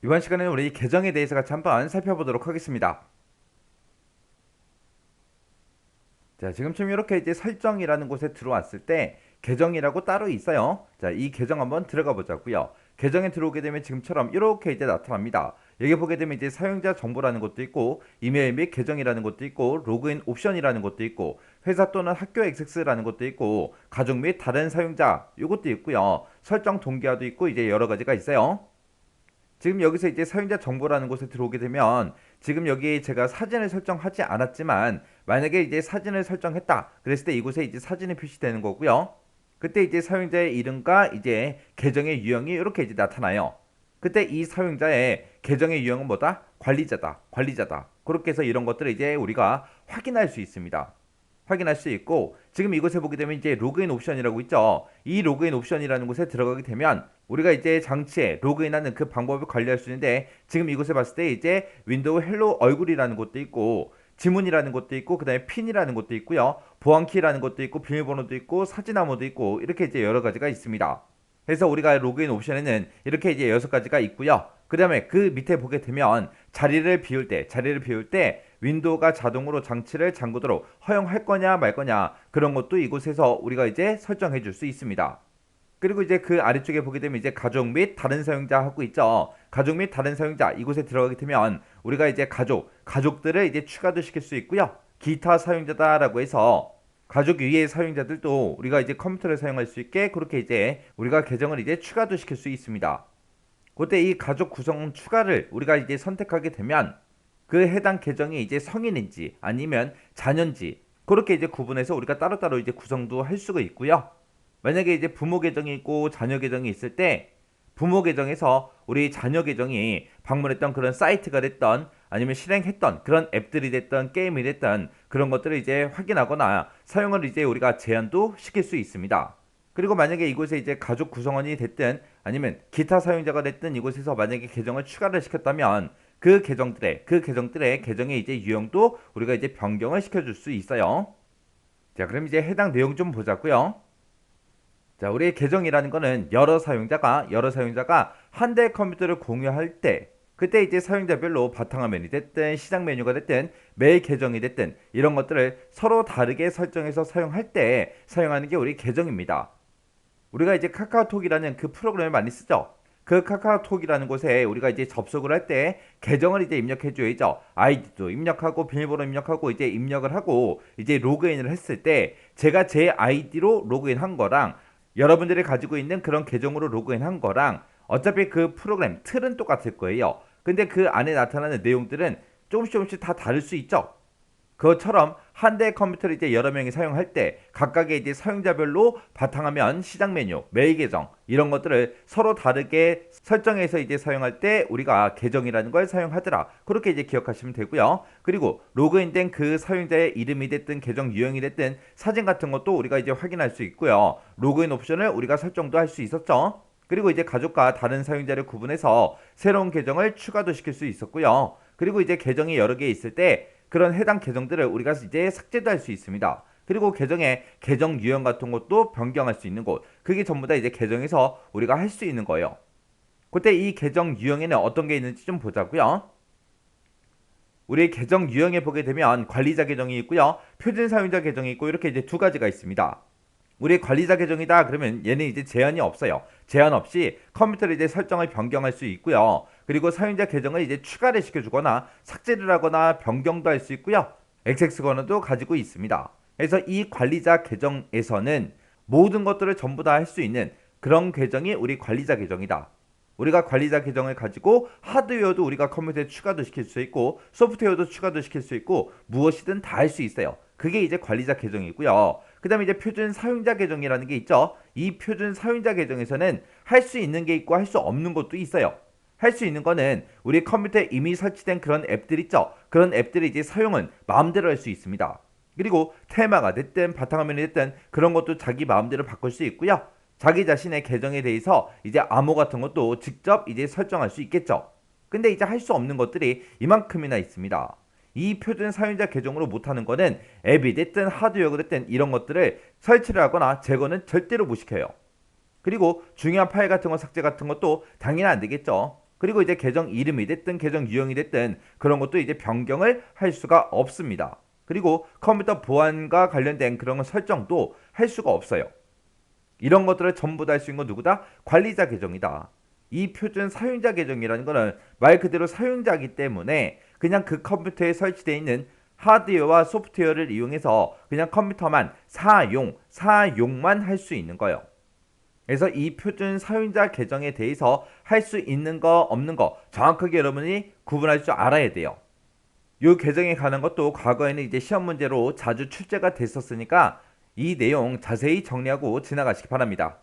이번 시간에는 우리 계정에 대해서 같이 한번 살펴보도록 하겠습니다. 자, 지금쯤 이렇게 이제 설정이라는 곳에 들어왔을 때 계정이라고 따로 있어요. 자, 이 계정 한번 들어가 보자고요. 계정에 들어오게 되면 지금처럼 이렇게 이제 나타납니다. 여기 보게 되면 이제 사용자 정보라는 것도 있고, 이메일 및 계정이라는 것도 있고, 로그인 옵션이라는 것도 있고, 회사 또는 학교 액세스라는 것도 있고, 가족 및 다른 사용자 이것도 있고요. 설정 동기화도 있고, 이제 여러 가지가 있어요. 지금 여기서 이제 사용자 정보라는 곳에 들어오게 되면 지금 여기 제가 사진을 설정하지 않았지만 만약에 이제 사진을 설정했다 그랬을 때 이곳에 이제 사진이 표시되는 거고요. 그때 이제 사용자의 이름과 이제 계정의 유형이 이렇게 이제 나타나요. 그때 이 사용자의 계정의 유형은 뭐다? 관리자다. 그렇게 해서 이런 것들을 이제 우리가 확인할 수 있습니다. 확인할 수 있고, 지금 이곳에 보게 되면 이제 로그인 옵션이라고 있죠. 이 로그인 옵션이라는 곳에 들어가게 되면 우리가 이제 장치에 로그인하는 그 방법을 관리할 수 있는데, 지금 이곳에 봤을 때 이제 윈도우 헬로 얼굴이라는 것도 있고, 지문이라는 것도 있고, 그 다음에 핀이라는 것도 있고요, 보안키라는 것도 있고, 비밀번호도 있고, 사진 암호도 있고, 이렇게 이제 여러 가지가 있습니다. 그래서 우리가 로그인 옵션에는 이렇게 이제 6가지가 있고요. 그 다음에 그 밑에 보게 되면 자리를 비울 때 윈도우가 자동으로 장치를 잠그도록 허용할 거냐 말 거냐, 그런 것도 이곳에서 우리가 이제 설정해 줄 수 있습니다. 그리고 이제 그 아래쪽에 보게 되면 이제 가족 및 다른 사용자 하고 있죠. 가족 및 다른 사용자 이곳에 들어가게 되면 우리가 이제 가족들을 이제 추가도 시킬 수 있고요. 기타 사용자다라고 해서 가족 위의 사용자들도 우리가 이제 컴퓨터를 사용할 수 있게 그렇게 이제 우리가 계정을 이제 추가도 시킬 수 있습니다. 그때 이 가족 구성 추가를 우리가 이제 선택하게 되면 그 해당 계정이 이제 성인인지 아니면 자녀인지 그렇게 이제 구분해서 우리가 따로따로 이제 구성도 할 수가 있고요. 만약에 이제 부모 계정이 있고 자녀 계정이 있을 때 부모 계정에서 우리 자녀 계정이 방문했던 그런 사이트가 됐던 아니면 실행했던 그런 앱들이 됐던 게임이 됐던 그런 것들을 이제 확인하거나 사용을 이제 우리가 제한도 시킬 수 있습니다. 그리고 만약에 이곳에 이제 가족 구성원이 됐든 아니면 기타 사용자가 됐든 이곳에서 만약에 계정을 추가를 시켰다면 그 계정들의 계정의 이제 유형도 우리가 이제 변경을 시켜줄 수 있어요. 자, 그럼 이제 해당 내용 좀 보자고요. 자, 우리의 계정이라는 거는 여러 사용자가 한 대의 컴퓨터를 공유할 때 그때 이제 사용자별로 바탕화면이 됐든 시작 메뉴가 됐든 메일 계정이 됐든 이런 것들을 서로 다르게 설정해서 사용할 때 사용하는 게 우리 계정입니다. 우리가 이제 카카오톡이라는 그 프로그램을 많이 쓰죠. 그 카카오톡이라는 곳에 우리가 이제 접속을 할 때 계정을 이제 입력해 줘야죠. 아이디도 입력하고 비밀번호 입력하고 이제 입력을 하고 이제 로그인을 했을 때 제가 제 아이디로 로그인한 거랑 여러분들이 가지고 있는 그런 계정으로 로그인한 거랑 어차피 그 프로그램 틀은 똑같을 거예요. 근데 그 안에 나타나는 내용들은 조금씩 다 다를 수 있죠. 그것처럼 한 대의 컴퓨터를 이제 여러 명이 사용할 때 각각의 이제 사용자별로 바탕화면, 시작 메뉴, 메일 계정 이런 것들을 서로 다르게 설정해서 이제 사용할 때 우리가 계정이라는 걸 사용하더라. 그렇게 이제 기억하시면 되고요. 그리고 로그인된 그 사용자의 이름이 됐든 계정 유형이 됐든 사진 같은 것도 우리가 이제 확인할 수 있고요. 로그인 옵션을 우리가 설정도 할 수 있었죠. 그리고 이제 가족과 다른 사용자를 구분해서 새로운 계정을 추가도 시킬 수 있었고요. 그리고 이제 계정이 여러 개 있을 때 그런 해당 계정들을 우리가 이제 삭제도 할 수 있습니다. 그리고 계정의 계정 유형 같은 것도 변경할 수 있는 곳. 그게 전부 다 이제 계정에서 우리가 할 수 있는 거예요. 그때 이 계정 유형에는 어떤 게 있는지 좀 보자고요. 우리 계정 유형에 보게 되면 관리자 계정이 있고요. 표준 사용자 계정이 있고 이렇게 이제 2가지가 있습니다. 우리 관리자 계정이다 그러면 얘는 이제 제한이 없어요. 제한 없이 컴퓨터를 이제 설정을 변경할 수 있고요. 그리고 사용자 계정을 이제 추가를 시켜주거나 삭제를 하거나 변경도 할 수 있고요. 액세스 권한도 가지고 있습니다. 그래서 이 관리자 계정에서는 모든 것들을 전부 다 할 수 있는 그런 계정이 우리 관리자 계정이다. 우리가 관리자 계정을 가지고 하드웨어도 우리가 컴퓨터에 추가도 시킬 수 있고 소프트웨어도 추가도 시킬 수 있고 무엇이든 다 할 수 있어요. 그게 이제 관리자 계정이고요. 그 다음에 이제 표준 사용자 계정이라는 게 있죠. 이 표준 사용자 계정에서는 할 수 있는 게 있고 할 수 없는 것도 있어요. 할 수 있는 거는 우리 컴퓨터에 이미 설치된 그런 앱들 있죠. 그런 앱들이 이제 사용은 마음대로 할 수 있습니다. 그리고 테마가 됐든 바탕화면이 됐든 그런 것도 자기 마음대로 바꿀 수 있고요. 자기 자신의 계정에 대해서 이제 암호 같은 것도 직접 이제 설정할 수 있겠죠. 근데 이제 할 수 없는 것들이 이만큼이나 있습니다. 이 표준 사용자 계정으로 못하는 거는 앱이 됐든 하드웨어가 됐든 이런 것들을 설치를 하거나 제거는 절대로 못 시켜요. 그리고 중요한 파일 같은 거 삭제 같은 것도 당연히 안 되겠죠. 그리고 이제 계정 이름이 됐든 계정 유형이 됐든 그런 것도 이제 변경을 할 수가 없습니다. 그리고 컴퓨터 보안과 관련된 그런 설정도 할 수가 없어요. 이런 것들을 전부 다 할 수 있는 건 누구다? 관리자 계정이다. 이 표준 사용자 계정이라는 거는 말 그대로 사용자이기 때문에 그냥 그 컴퓨터에 설치되어 있는 하드웨어와 소프트웨어를 이용해서 그냥 컴퓨터만 사용만 할 수 있는 거예요. 그래서 이 표준 사용자 계정에 대해서 할 수 있는 거 없는 거 정확하게 여러분이 구분할 줄 알아야 돼요. 이 계정에 관한 것도 과거에는 이제 시험 문제로 자주 출제가 됐었으니까 이 내용 자세히 정리하고 지나가시기 바랍니다.